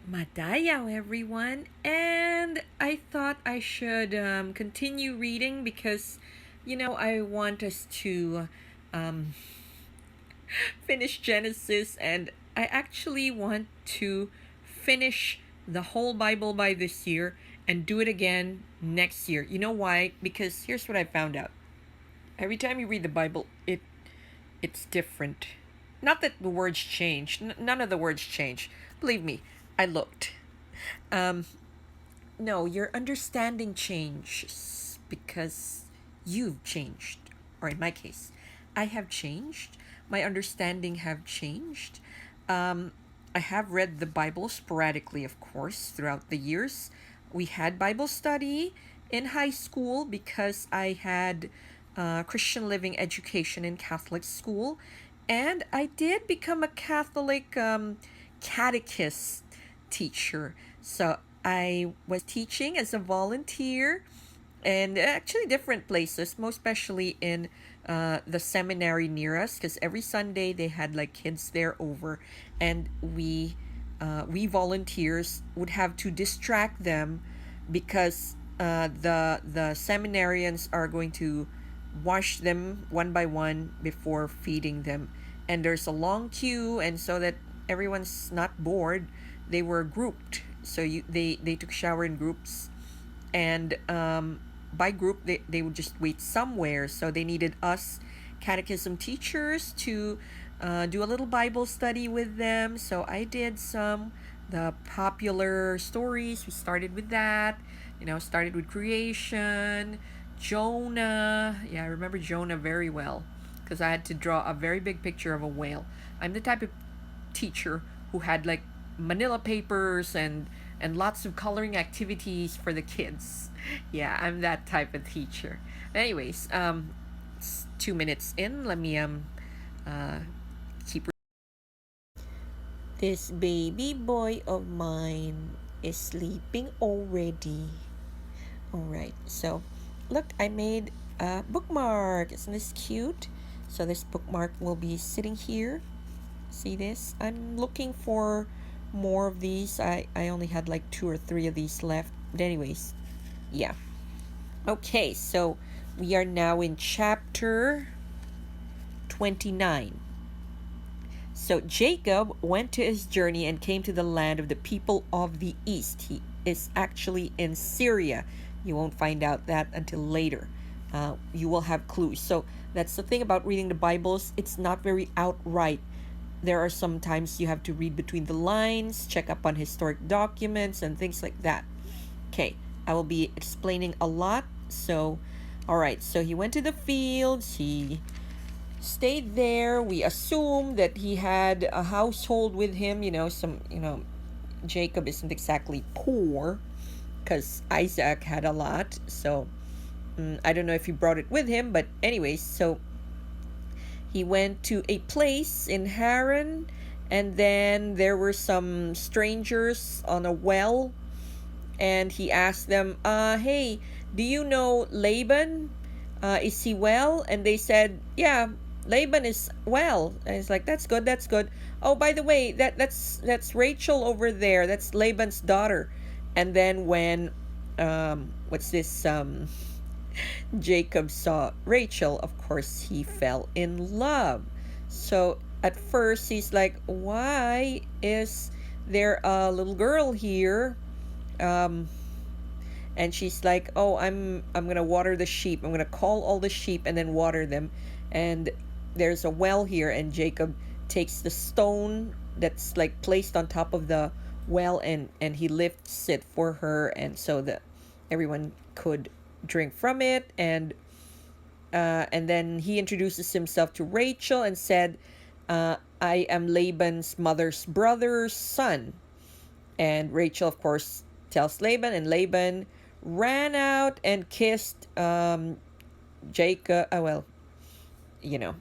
Madayaw, everyone. And I thought I should continue reading because, I want us to um, finish Genesis, and I actually want to finish the whole Bible by this year and do it again next year. You know why? Because here's what I found out. Every time you read the Bible, it's different. Not that the words change. None of the words change. Believe me, I looked. Um, No, your understanding changes because you've changed. Or in my case, I have changed. My understanding have changed. Um, I have read the Bible sporadically, of course, throughout the years. We had Bible study in high school because I had Christian living education in Catholic school. And I did become a Catholic catechist teacher. So I was teaching as a volunteer and actually different places, most especially in the seminary near us, because every Sunday they had like kids there over, and we volunteers would have to distract them because the seminarians are going to wash them one by one before feeding them, and there's a long queue, and so that everyone's not bored, they were grouped. So they took shower in groups, and by group they would just wait somewhere. So they needed us catechism teachers to do a little Bible study with them. So I did some the popular stories. We started with that. Started with creation, Jonah. Yeah, I remember Jonah very well because I had to draw a very big picture of a whale. I'm the type of teacher who had like manila papers and lots of coloring activities for the kids. Yeah, I'm that type of teacher. Anyways, it's 2 minutes in. Let me uh keep. This baby boy of mine is sleeping already. All right. So, look, I made a bookmark. Isn't this cute? So this bookmark will be sitting here. See this? I'm looking for more of these. I only had like two or three of these left. But anyways, yeah. Okay, so we are now in chapter 29. So Jacob went to his journey and came to the land of the people of the east. He is actually in Syria. You won't find out that until later. You will have clues. So that's the thing about reading the Bibles. It's not very outright. There are some times you have to read between the lines, check up on historic documents, and things like that. Okay, I will be explaining a lot. So, all right, so he went to the fields, he stayed there. We assume that he had a household with him, Jacob isn't exactly poor because Isaac had a lot. So, I don't know if he brought it with him, but anyways, so he went to a place in Haran, and then there were some strangers on a well, and he asked them, hey, do you know Laban? Is he well? And they said, yeah, Laban is well. And it's like, that's good, that's good. Oh, by the way, that's Rachel over there. That's Laban's daughter. And then when what's this Jacob saw Rachel, of course he fell in love. So at first he's like, why is there a little girl here? Um, and she's like, oh, I'm gonna water the sheep. I'm gonna call all the sheep and then water them. And there's a well here, and Jacob takes the stone that's like placed on top of the well, and he lifts it for her, and so that everyone could drink from it. And then he introduces himself to Rachel and said, I am Laban's mother's brother's son. And Rachel, of course, tells Laban, and Laban ran out and kissed Jacob. Well, you know,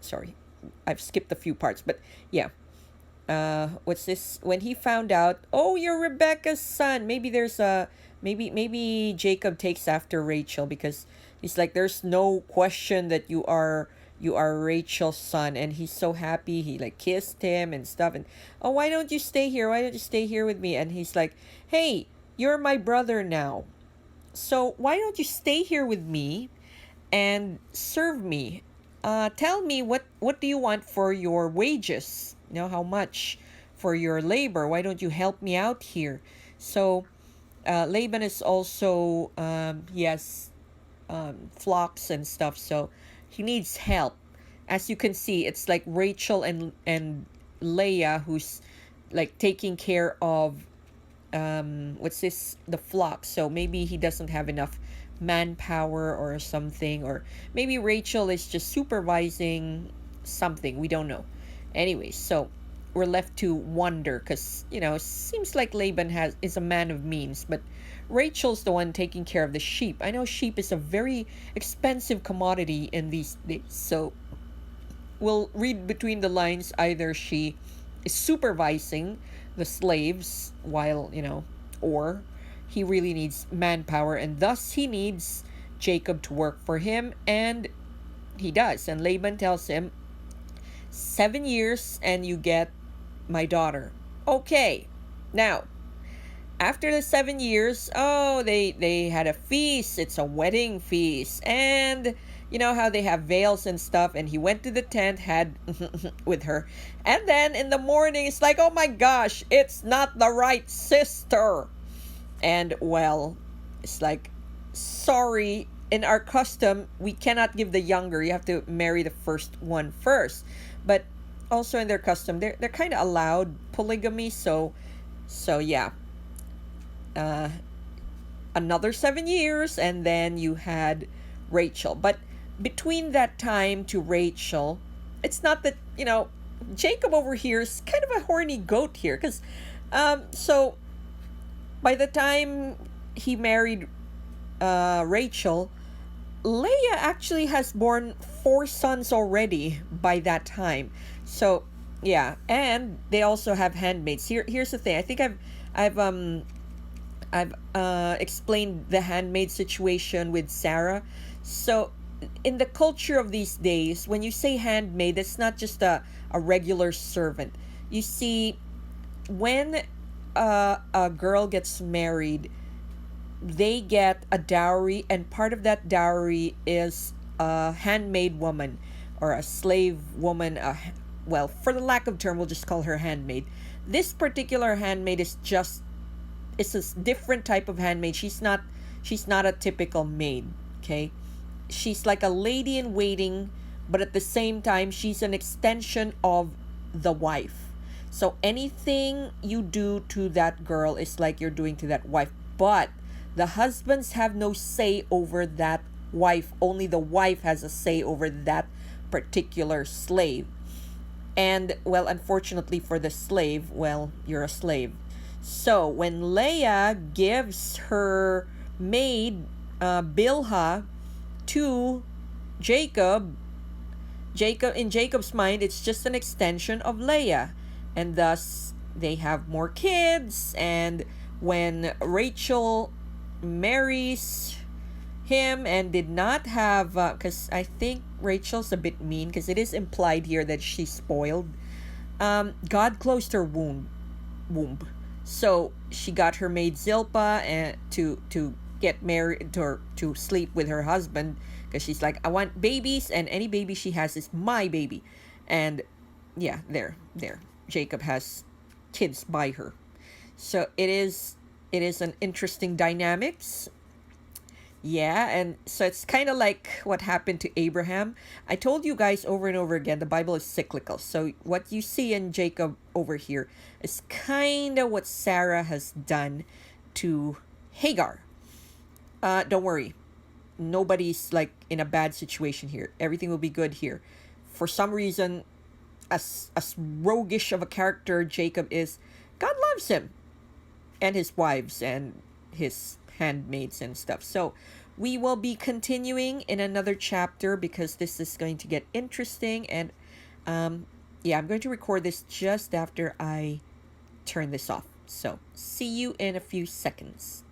sorry, I've skipped a few parts, but yeah. What's this? When he found out, oh, you're Rebecca's son. Maybe Jacob takes after Rachel because he's like, there's no question that you are you are Rachel's son. And he's so happy. He like kissed him and stuff. And, oh, why don't you stay here? Why don't you stay here with me? And he's like, hey, you're my brother now. So why don't you stay here with me and serve me? Tell me what do you want for your wages? You know, how much for your labor? Why don't you help me out here? So Laban is also he has flocks and stuff, so he needs help. As you can see, it's like Rachel and Leah who's like taking care of what's this, the flock. So maybe he doesn't have enough manpower or something, or maybe Rachel is just supervising something, we don't know. Anyway, so we're left to wonder, because seems like Laban is a man of means, but Rachel's the one taking care of the sheep. I know sheep is a very expensive commodity in these days, so we'll read between the lines. Either she is supervising the slaves while, or he really needs manpower, and thus he needs Jacob to work for him, and he does. And Laban tells him, 7 years and you get my daughter. Okay. Now, after the 7 years, oh, they had a feast. It's a wedding feast. And you know how they have veils and stuff, and he went to the tent, had with her. And then in the morning, it's like, oh my gosh, it's not the right sister. And well, it's like, sorry, in our custom, we cannot give the younger. You have to marry the first one first. But also in their custom, they're kind of allowed polygamy. So yeah. Another 7 years, and then you had Rachel. But between that time to Rachel, it's not that, Jacob over here is kind of a horny goat here. Because, so by the time he married Rachel, Leah actually has born 4 sons already by that time. So yeah, and they also have handmaids. Here's the thing. I think I've explained the handmaid situation with Sarah. So in the culture of these days, when you say handmaid, it's not just a regular servant. You see, when a girl gets married, they get a dowry, and part of that dowry is a handmaid woman or a slave woman. Well, for the lack of term, we'll just call her handmaid. This particular handmaid is it's a different type of handmaid. She's not a typical maid, okay? She's like a lady in waiting, but at the same time, she's an extension of the wife. So anything you do to that girl is like you're doing to that wife. But the husbands have no say over that wife. Only the wife has a say over that particular slave. And, well, unfortunately for the slave, well, you're a slave. So when Leah gives her maid, Bilhah, to Jacob, in Jacob's mind, it's just an extension of Leah. And thus, they have more kids. And when Rachel marries him and did not have, because I think Rachel's a bit mean, because it is implied here that she's spoiled. God closed her womb. So she got her maid Zilpah and to get married, to sleep with her husband, because she's like, I want babies, and any baby she has is my baby. And yeah, there Jacob has kids by her. So it is an interesting dynamics. Yeah, and so it's kind of like what happened to Abraham. I told you guys over and over again, the Bible is cyclical. So what you see in Jacob over here is kind of what Sarah has done to Hagar. Don't worry. Nobody's like in a bad situation here. Everything will be good here. For some reason, as roguish of a character Jacob is, God loves him and his wives and his handmaids and stuff. So we will be continuing in another chapter, because this is going to get interesting. And yeah, I'm going to record this just after I turn this off. So see you in a few seconds.